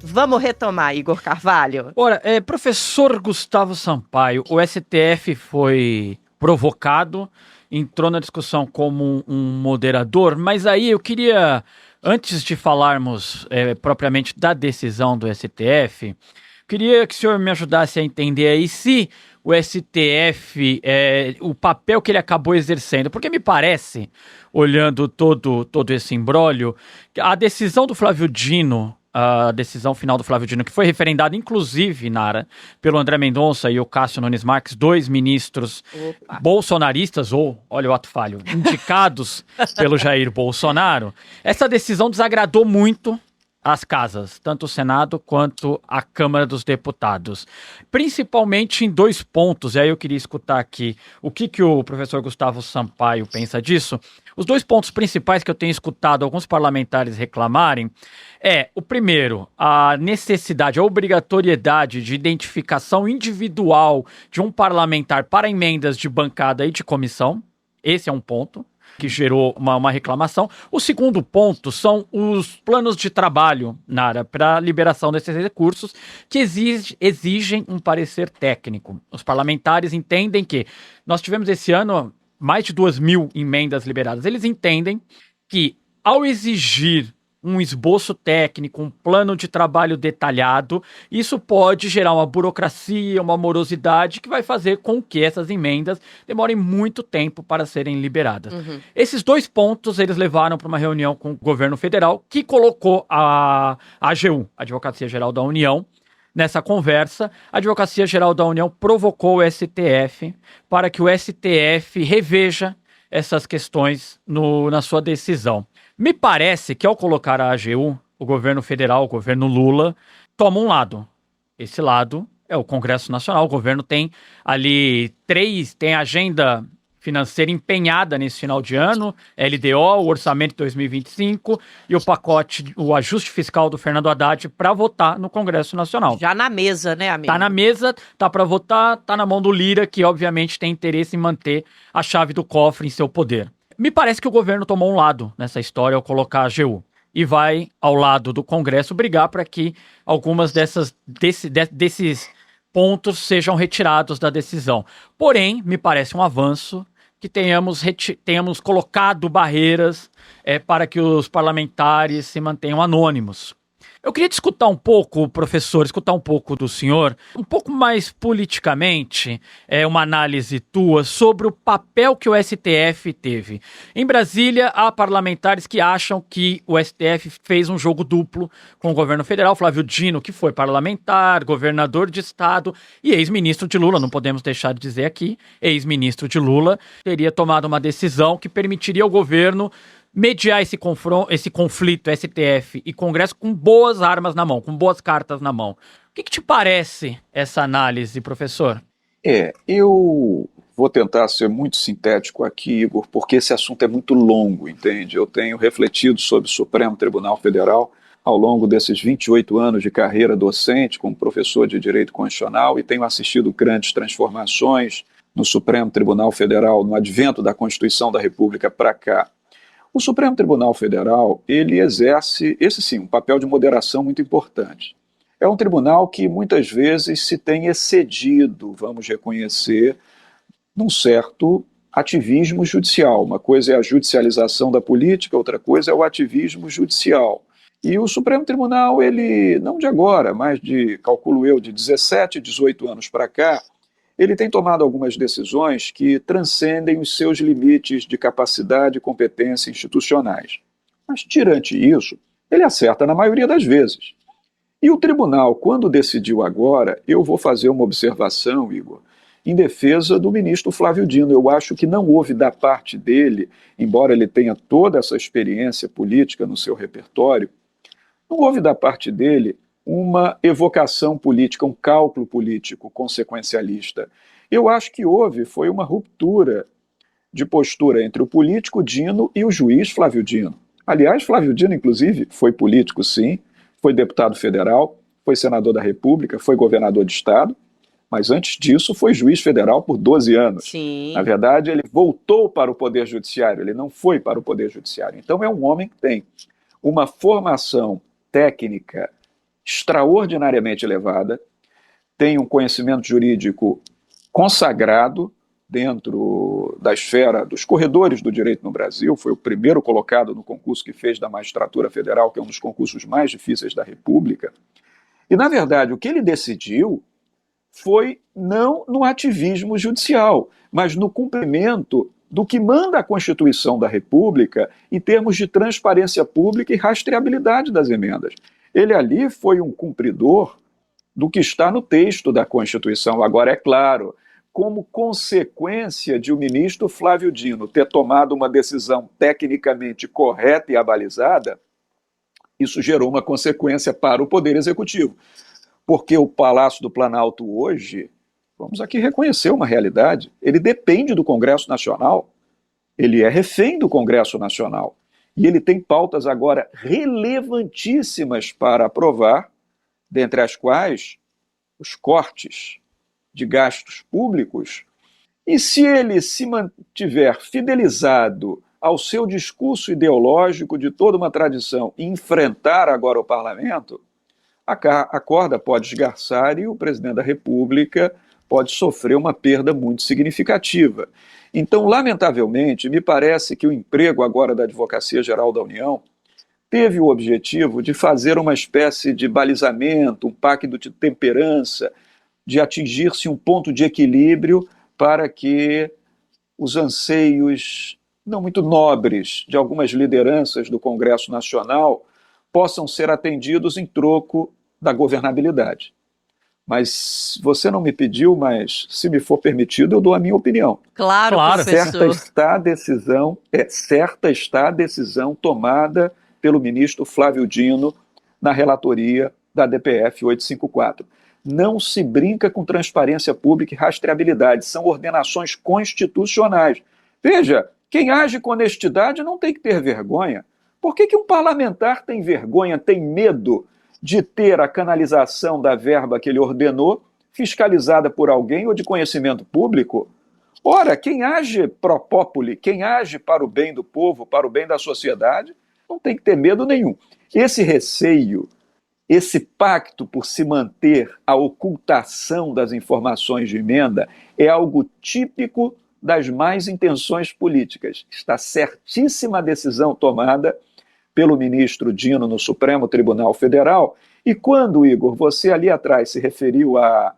Vamos retomar, Igor Carvalho. Ora, professor Gustavo Sampaio, o STF foi provocado, entrou na discussão como um moderador, mas aí eu queria, antes de falarmos propriamente da decisão do STF, queria que o senhor me ajudasse a entender aí se o STF, o papel que ele acabou exercendo, porque me parece, olhando todo esse imbróglio, a decisão do Flávio Dino, a decisão final do Flávio Dino, que foi referendada, inclusive, Nara, pelo André Mendonça e o Cássio Nunes Marques, dois ministros bolsonaristas, ou, olha o ato falho, indicados pelo Jair Bolsonaro, essa decisão desagradou muito as casas, tanto o Senado quanto a Câmara dos Deputados, principalmente em dois pontos, e aí eu queria escutar aqui o que o professor Gustavo Sampaio pensa disso. Os dois pontos principais que eu tenho escutado alguns parlamentares reclamarem o primeiro, a necessidade, a obrigatoriedade de identificação individual de um parlamentar para emendas de bancada e de comissão. Esse é um ponto que gerou uma reclamação. O segundo ponto são os planos de trabalho, Nara, para a liberação desses recursos, que exigem um parecer técnico. Os parlamentares entendem que nós tivemos esse ano mais de 2.000 emendas liberadas. Eles entendem que, ao exigir um esboço técnico, um plano de trabalho detalhado, isso pode gerar uma burocracia, uma morosidade que vai fazer com que essas emendas demorem muito tempo para serem liberadas. Uhum. Esses dois pontos eles levaram para uma reunião com o governo federal, que colocou a AGU, a Advocacia Geral da União, nessa conversa. A Advocacia Geral da União provocou o STF para que o STF reveja essas questões na sua decisão. Me parece que ao colocar a AGU, o governo federal, o governo Lula, toma um lado. Esse lado é o Congresso Nacional. O governo tem ali tem a agenda financeira empenhada nesse final de ano, LDO, o orçamento de 2025 e o pacote, o ajuste fiscal do Fernando Haddad para votar no Congresso Nacional. Já na mesa, né, amigo? Tá na mesa, tá para votar, tá na mão do Lira, que obviamente tem interesse em manter a chave do cofre em seu poder. Me parece que o governo tomou um lado nessa história ao colocar a AGU e vai ao lado do Congresso brigar para que algumas desses pontos sejam retirados da decisão. Porém, me parece um avanço que tenhamos colocado barreiras para que os parlamentares se mantenham anônimos. Eu queria te escutar um pouco, professor, escutar um pouco do senhor, um pouco mais politicamente, uma análise tua sobre o papel que o STF teve. Em Brasília, há parlamentares que acham que o STF fez um jogo duplo com o governo federal. Flávio Dino, que foi parlamentar, governador de estado e ex-ministro de Lula, não podemos deixar de dizer aqui, ex-ministro de Lula, teria tomado uma decisão que permitiria ao governo mediar esse conflito STF e Congresso com boas armas na mão, com boas cartas na mão. O que te parece essa análise, professor? Eu vou tentar ser muito sintético aqui, Igor, porque esse assunto é muito longo, entende? Eu tenho refletido sobre o Supremo Tribunal Federal ao longo desses 28 anos de carreira docente como professor de Direito Constitucional e tenho assistido grandes transformações no Supremo Tribunal Federal, no advento da Constituição da República para cá. O Supremo Tribunal Federal, ele exerce, esse sim, um papel de moderação muito importante. É um tribunal que muitas vezes se tem excedido, vamos reconhecer, num certo ativismo judicial. Uma coisa é a judicialização da política, outra coisa é o ativismo judicial. E o Supremo Tribunal, ele, não de agora, mas calculo eu, de 17, 18 anos para cá, ele tem tomado algumas decisões que transcendem os seus limites de capacidade e competência institucionais. Mas, tirante isso, ele acerta na maioria das vezes. E o tribunal, quando decidiu agora, eu vou fazer uma observação, Igor, em defesa do ministro Flávio Dino. Eu acho que não houve da parte dele, embora ele tenha toda essa experiência política no seu repertório, não houve da parte dele uma evocação política, um cálculo político consequencialista. Eu acho que foi uma ruptura de postura entre o político Dino e o juiz Flávio Dino. Aliás, Flávio Dino, inclusive, foi político, sim, foi deputado federal, foi senador da República, foi governador de estado, mas antes disso foi juiz federal por 12 anos. Sim. Na verdade, ele voltou para o Poder Judiciário, ele não foi para o Poder Judiciário. Então é um homem que tem uma formação técnica extraordinariamente elevada, tem um conhecimento jurídico consagrado dentro da esfera dos corredores do direito no Brasil, foi o primeiro colocado no concurso que fez da Magistratura Federal, que é um dos concursos mais difíceis da República. E, na verdade, o que ele decidiu foi não no ativismo judicial, mas no cumprimento do que manda a Constituição da República em termos de transparência pública e rastreabilidade das emendas. Ele ali foi um cumpridor do que está no texto da Constituição. Agora, é claro, como consequência de o ministro Flávio Dino ter tomado uma decisão tecnicamente correta e abalizada, isso gerou uma consequência para o Poder Executivo. Porque o Palácio do Planalto hoje, vamos aqui reconhecer uma realidade, ele depende do Congresso Nacional, ele é refém do Congresso Nacional. E ele tem pautas agora relevantíssimas para aprovar, dentre as quais os cortes de gastos públicos. E se ele se mantiver fidelizado ao seu discurso ideológico de toda uma tradição e enfrentar agora o parlamento, a corda pode esgarçar e o presidente da República pode sofrer uma perda muito significativa. Então, lamentavelmente, me parece que o emprego agora da Advocacia Geral da União teve o objetivo de fazer uma espécie de balizamento, um pacto de temperança, de atingir-se um ponto de equilíbrio para que os anseios não muito nobres de algumas lideranças do Congresso Nacional possam ser atendidos em troco da governabilidade. Mas você não me pediu, mas se me for permitido, eu dou a minha opinião. Claro, professor. Certa está a decisão tomada pelo ministro Flávio Dino na relatoria da DPF 854. Não se brinca com transparência pública e rastreabilidade, são ordenações constitucionais. Veja, quem age com honestidade não tem que ter vergonha. Por que um parlamentar tem vergonha, tem medo de ter a canalização da verba que ele ordenou fiscalizada por alguém ou de conhecimento público? Ora, quem age pro populi, quem age para o bem do povo, para o bem da sociedade, não tem que ter medo nenhum. Esse receio, esse pacto por se manter a ocultação das informações de emenda é algo típico das más intenções políticas. Está certíssima a decisão tomada pelo ministro Dino no Supremo Tribunal Federal. E quando, Igor, você ali atrás se referiu a,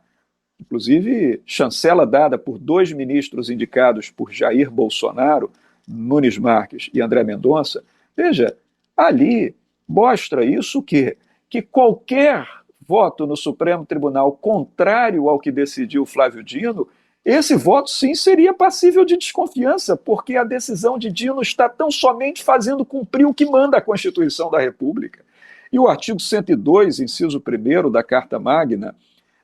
inclusive, chancela dada por 2 ministros indicados por Jair Bolsonaro, Nunes Marques e André Mendonça, veja, ali mostra isso que qualquer voto no Supremo Tribunal contrário ao que decidiu Flávio Dino, esse voto sim seria passível de desconfiança, porque a decisão de Dino está tão somente fazendo cumprir o que manda a Constituição da República. E o artigo 102, inciso 1º da Carta Magna,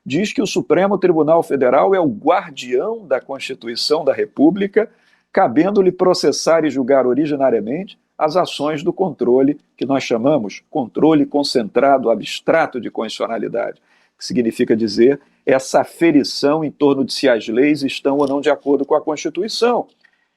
diz que o Supremo Tribunal Federal é o guardião da Constituição da República, cabendo-lhe processar e julgar originariamente as ações do controle, que nós chamamos controle concentrado abstrato de constitucionalidade, que significa dizer essa aferição em torno de se as leis estão ou não de acordo com a Constituição.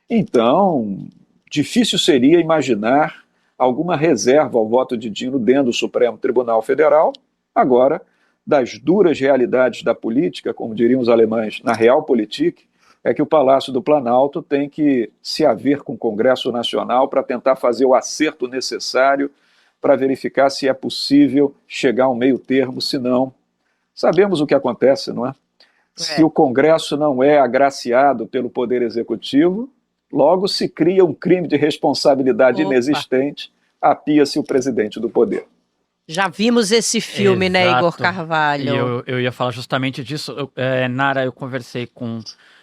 Então, difícil seria imaginar alguma reserva ao voto de Dino dentro do Supremo Tribunal Federal. Agora, das duras realidades da política, como diriam os alemães, na Realpolitik, é que o Palácio do Planalto tem que se haver com o Congresso Nacional para tentar fazer o acerto necessário para verificar se é possível chegar a um meio termo, se não, sabemos o que acontece, não é? Se o Congresso não é agraciado pelo Poder Executivo, logo se cria um crime de responsabilidade inexistente, apia-se o presidente do poder. Já vimos esse filme, Exato. né, Igor Carvalho? E eu ia falar justamente disso. Nara, eu conversei com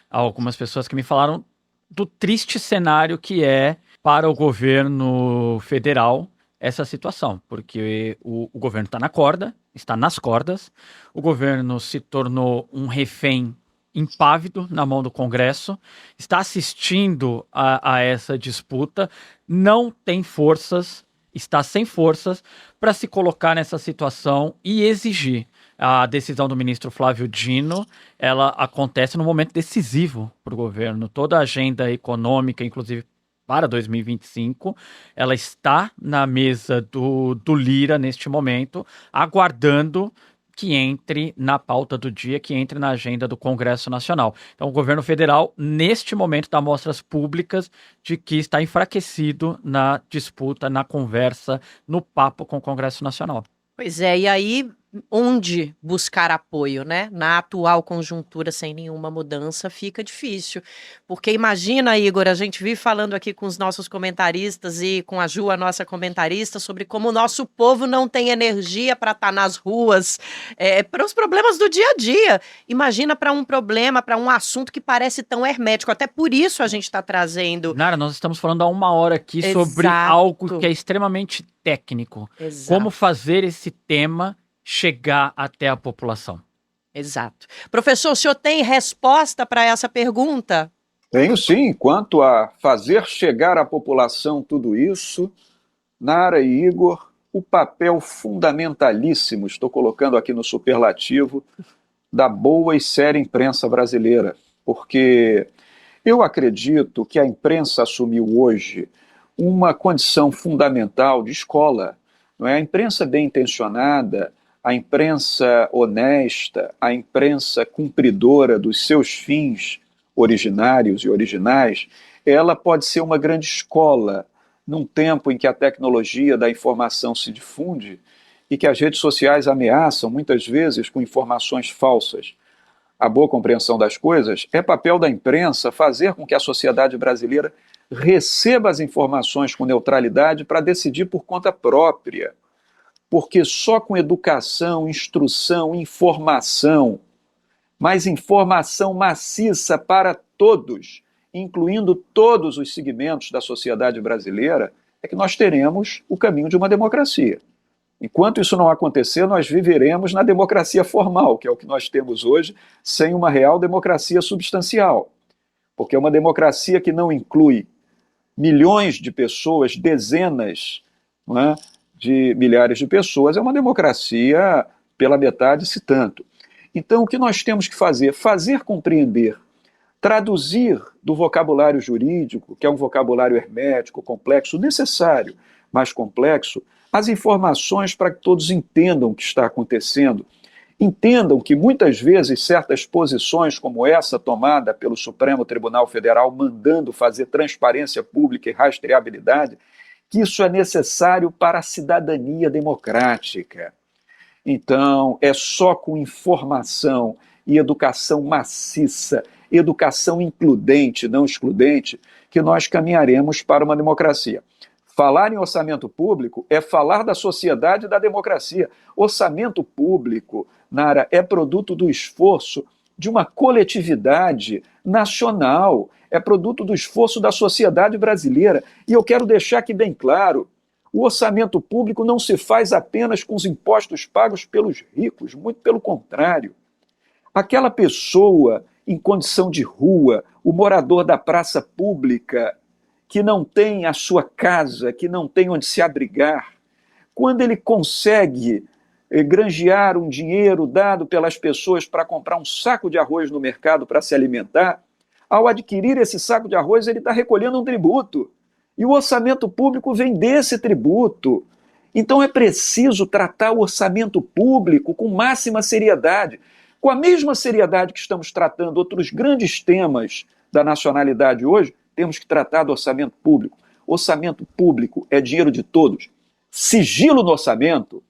algumas pessoas que me falaram do triste cenário que é para o governo federal essa situação, porque o governo está na corda, está nas cordas, o governo se tornou um refém impávido na mão do Congresso, está assistindo a essa disputa, não tem forças, está sem forças para se colocar nessa situação e exigir. A decisão do ministro Flávio Dino, ela acontece num momento decisivo para o governo. Toda a agenda econômica, inclusive para 2025, ela está na mesa do Lira neste momento, aguardando que entre na pauta do dia, que entre na agenda do Congresso Nacional. Então, o governo federal, neste momento, dá mostras públicas de que está enfraquecido na disputa, na conversa, no papo com o Congresso Nacional. Pois é, e aí onde buscar apoio, né? Na atual conjuntura, sem nenhuma mudança, fica difícil. Porque imagina, Igor, a gente vive falando aqui com os nossos comentaristas e com a Ju, a nossa comentarista, sobre como o nosso povo não tem energia para estar nas ruas, para os problemas do dia a dia. Imagina para um problema, para um assunto que parece tão hermético. Até por isso a gente está trazendo... Nara, nós estamos falando há 1 hora aqui sobre algo que é extremamente técnico. Exato. Como fazer esse tema chegar até a população. Exato. Professor, o senhor tem resposta para essa pergunta? Tenho sim. Quanto a fazer chegar à população tudo isso, Nara e Igor, o papel fundamentalíssimo, estou colocando aqui no superlativo, da boa e séria imprensa brasileira. Porque eu acredito que a imprensa assumiu hoje uma condição fundamental de escola. Não é? A imprensa bem intencionada, a imprensa honesta, a imprensa cumpridora dos seus fins originários e originais, ela pode ser uma grande escola num tempo em que a tecnologia da informação se difunde e que as redes sociais ameaçam, muitas vezes, com informações falsas. A boa compreensão das coisas é papel da imprensa fazer com que a sociedade brasileira receba as informações com neutralidade para decidir por conta própria. Porque só com educação, instrução, informação, mas informação maciça para todos, incluindo todos os segmentos da sociedade brasileira, é que nós teremos o caminho de uma democracia. Enquanto isso não acontecer, nós viveremos na democracia formal, que é o que nós temos hoje, sem uma real democracia substancial. Porque é uma democracia que não inclui milhões de pessoas, dezenas, não é, de milhares de pessoas, é uma democracia pela metade, se tanto. Então, o que nós temos que fazer? Fazer compreender, traduzir do vocabulário jurídico, que é um vocabulário hermético, complexo, necessário, mas complexo, as informações para que todos entendam o que está acontecendo. Entendam que muitas vezes certas posições como essa tomada pelo Supremo Tribunal Federal mandando fazer transparência pública e rastreabilidade, que isso é necessário para a cidadania democrática. Então, é só com informação e educação maciça, educação includente, não excludente, que nós caminharemos para uma democracia. Falar em orçamento público é falar da sociedade e da democracia. Orçamento público, Nara, é produto do esforço de uma coletividade nacional, é produto do esforço da sociedade brasileira. E eu quero deixar aqui bem claro, o orçamento público não se faz apenas com os impostos pagos pelos ricos, muito pelo contrário. Aquela pessoa em condição de rua, o morador da praça pública, que não tem a sua casa, que não tem onde se abrigar, quando ele consegue granjear um dinheiro dado pelas pessoas para comprar um saco de arroz no mercado para se alimentar, ao adquirir esse saco de arroz, ele está recolhendo um tributo. E o orçamento público vem desse tributo. Então é preciso tratar o orçamento público com máxima seriedade, com a mesma seriedade que estamos tratando outros grandes temas da nacionalidade hoje. Temos que tratar do orçamento público. Orçamento público é dinheiro de todos. Sigilo no orçamento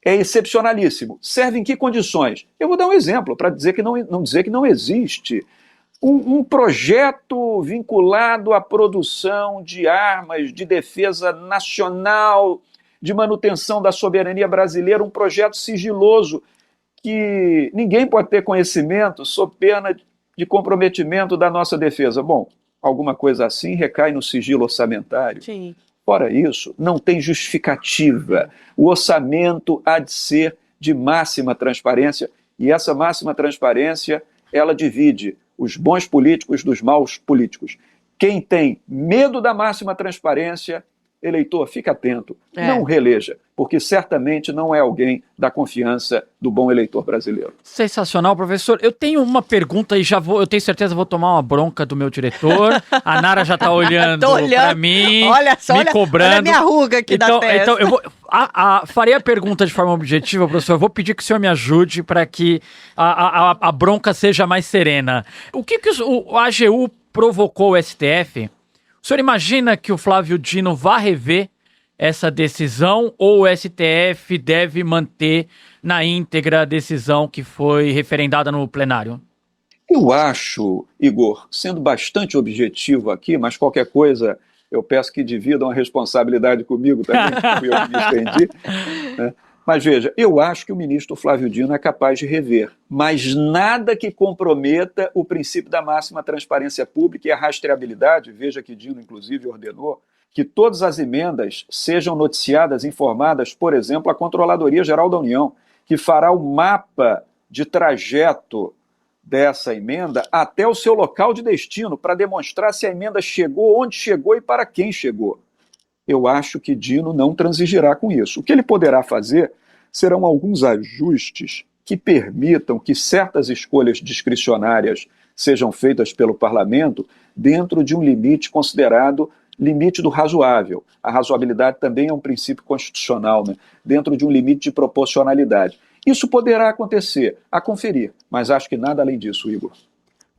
é excepcionalíssimo. Serve em que condições? Eu vou dar um exemplo para dizer que não existe. Um projeto vinculado à produção de armas, de defesa nacional, de manutenção da soberania brasileira, um projeto sigiloso que ninguém pode ter conhecimento sob pena de comprometimento da nossa defesa. Bom, alguma coisa assim recai no sigilo orçamentário. Sim. Fora isso, não tem justificativa. O orçamento há de ser de máxima transparência, e essa máxima transparência, ela divide os bons políticos dos maus políticos. Quem tem medo da máxima transparência, eleitor, fica atento, não reeleja, porque certamente não é alguém da confiança do bom eleitor brasileiro. Sensacional, professor. Eu tenho uma pergunta e eu tenho certeza que vou tomar uma bronca do meu diretor. A Nara já está olhando para mim, olha só, me cobrando. Olha a minha ruga aqui da testa. Então eu vou, farei a pergunta de forma objetiva, professor. Eu vou pedir que o senhor me ajude para que a bronca seja mais serena. O que o AGU provocou o STF? O senhor imagina que o Flávio Dino vá rever essa decisão ou o STF deve manter na íntegra a decisão que foi referendada no plenário? Eu acho, Igor, sendo bastante objetivo aqui, mas qualquer coisa eu peço que dividam a responsabilidade comigo também, que fui eu que me estendi, né? Mas veja, eu acho que o ministro Flávio Dino é capaz de rever, mas nada que comprometa o princípio da máxima transparência pública e a rastreabilidade. Veja que Dino, inclusive, ordenou que todas as emendas sejam noticiadas, informadas, por exemplo, à Controladoria Geral da União, que fará o mapa de trajeto dessa emenda até o seu local de destino, para demonstrar se a emenda chegou, onde chegou e para quem chegou. Eu acho que Dino não transigirá com isso. O que ele poderá fazer serão alguns ajustes que permitam que certas escolhas discricionárias sejam feitas pelo parlamento dentro de um limite considerado limite do razoável. A razoabilidade também é um princípio constitucional, né? Dentro de um limite de proporcionalidade. Isso poderá acontecer, a conferir, mas acho que nada além disso, Igor.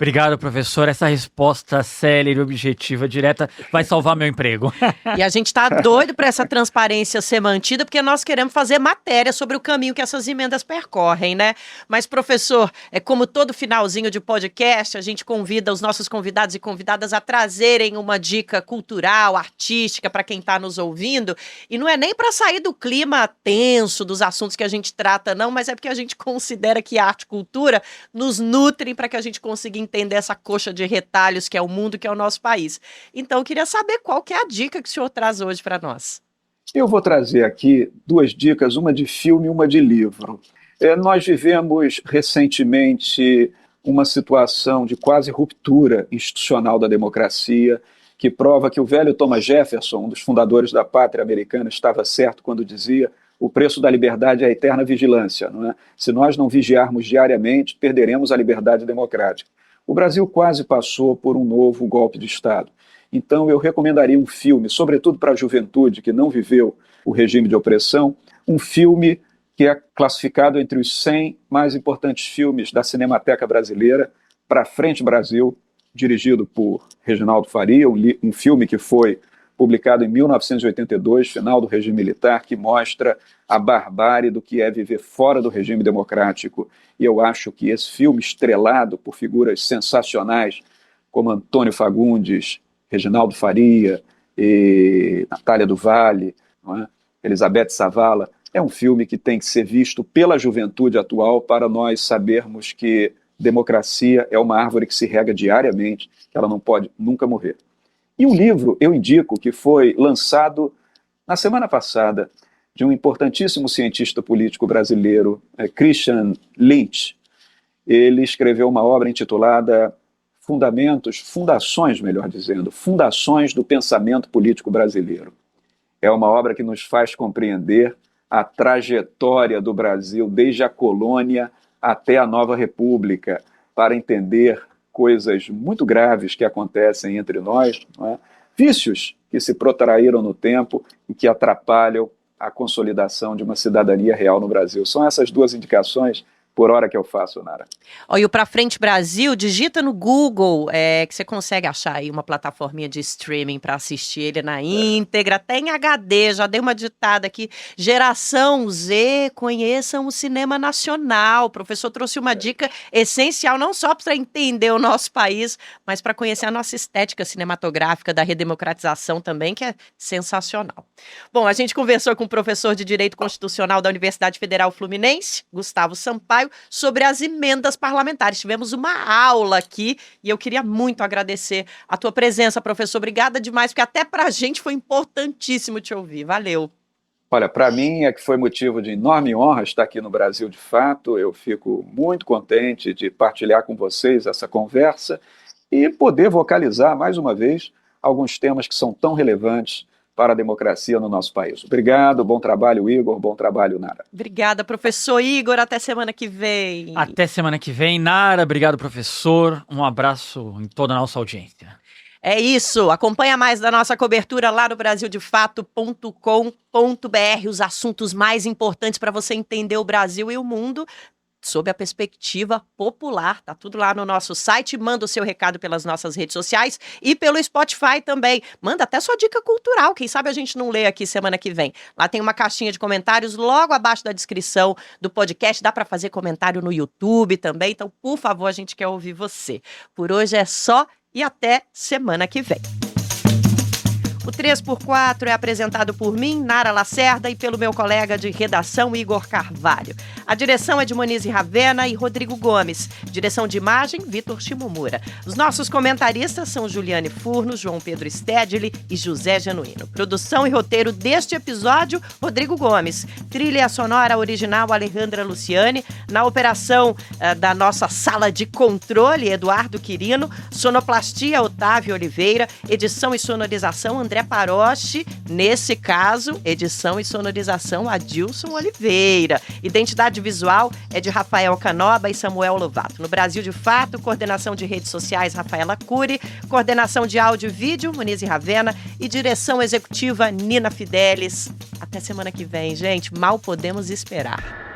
Obrigado, professor. Essa resposta célere, objetiva, direta, vai salvar meu emprego. E a gente está doido para essa transparência ser mantida, porque nós queremos fazer matéria sobre o caminho que essas emendas percorrem, né? Mas, professor, como todo finalzinho de podcast, a gente convida os nossos convidados e convidadas a trazerem uma dica cultural, artística, para quem está nos ouvindo. E não é nem para sair do clima tenso dos assuntos que a gente trata, não, mas é porque a gente considera que arte e cultura nos nutrem para que a gente consiga entender essa coxa de retalhos que é o mundo, que é o nosso país. Então, eu queria saber qual que é a dica que o senhor traz hoje para nós. Eu vou trazer aqui duas dicas, uma de filme e uma de livro. Nós vivemos recentemente uma situação de quase ruptura institucional da democracia, que prova que o velho Thomas Jefferson, um dos fundadores da pátria americana, estava certo quando dizia: o preço da liberdade é a eterna vigilância, não é? Se nós não vigiarmos diariamente, perderemos a liberdade democrática. O Brasil quase passou por um novo golpe de Estado. Então eu recomendaria um filme, sobretudo para a juventude que não viveu o regime de opressão, um filme que é classificado entre os 100 mais importantes filmes da Cinemateca Brasileira, Pra Frente Brasil, dirigido por Reginaldo Faria, um filme que foi publicado em 1982, final do regime militar, que mostra a barbárie do que é viver fora do regime democrático. E eu acho que esse filme, estrelado por figuras sensacionais, como Antônio Fagundes, Reginaldo Faria, e Natália do Valle, não é? Elizabeth Savala, é um filme que tem que ser visto pela juventude atual para nós sabermos que democracia é uma árvore que se rega diariamente, que ela não pode nunca morrer. E um livro, eu indico, que foi lançado na semana passada, de um importantíssimo cientista político brasileiro, Christian Lynch. Ele escreveu uma obra intitulada Fundações do Pensamento Político Brasileiro. É uma obra que nos faz compreender a trajetória do Brasil desde a colônia até a nova república, para entender coisas muito graves que acontecem entre nós, não é? Vícios que se protraíram no tempo e que atrapalham a consolidação de uma cidadania real no Brasil. São essas duas indicações por hora que eu faço, Nara. E o Pra Frente Brasil, digita no Google, que você consegue achar aí uma plataforminha de streaming para assistir ele na íntegra, até em HD, já dei uma digitada aqui. Geração Z, conheçam o cinema nacional. O professor trouxe uma dica essencial, não só para entender o nosso país, mas para conhecer a nossa estética cinematográfica da redemocratização também, que é sensacional. Bom, a gente conversou com o professor de Direito Constitucional da Universidade Federal Fluminense, Gustavo Sampaio, sobre as emendas parlamentares. Tivemos uma aula aqui e eu queria muito agradecer a tua presença, professor. Obrigada demais, porque até pra gente foi importantíssimo te ouvir. Valeu. Olha, para mim é que foi motivo de enorme honra estar aqui no Brasil de fato. Eu fico muito contente de partilhar com vocês essa conversa e poder vocalizar mais uma vez alguns temas que são tão relevantes para a democracia no nosso país. Obrigado, bom trabalho, Igor, bom trabalho, Nara. Obrigada, professor Igor, até semana que vem. Até semana que vem, Nara, obrigado, professor, um abraço em toda a nossa audiência. É isso, acompanha mais da nossa cobertura lá no brasildefato.com.br, os assuntos mais importantes para você entender o Brasil e o mundo sob a perspectiva popular. Tá tudo lá no nosso site. Manda o seu recado pelas nossas redes sociais e pelo Spotify também. Manda até sua dica cultural. Quem sabe a gente não lê aqui semana que vem. Lá tem uma caixinha de comentários logo abaixo da descrição do podcast. Dá para fazer comentário no YouTube também. Então, por favor, a gente quer ouvir você. Por hoje é só e até semana que vem. O 3x4 é apresentado por mim, Nara Lacerda, e pelo meu colega de redação, Igor Carvalho. A direção é de Monize Ravena e Rodrigo Gomes. Direção de imagem, Vitor Shimomura. Os nossos comentaristas são Juliane Furno, João Pedro Stedley e José Genuíno. Produção e roteiro deste episódio, Rodrigo Gomes. Trilha sonora original, Alejandra Luciani. Na operação da nossa sala de controle, Eduardo Quirino. Sonoplastia, Otávio Oliveira. Edição e sonorização, André Paroche. Nesse caso, edição e sonorização, Adilson Oliveira. Identidade visual é de Rafael Canoba e Samuel Lovato. No Brasil de Fato, coordenação de redes sociais, Rafaela Cury, coordenação de áudio e vídeo, Monize Ravena, e direção executiva, Nina Fidelis. Até semana que vem, gente. Mal podemos esperar.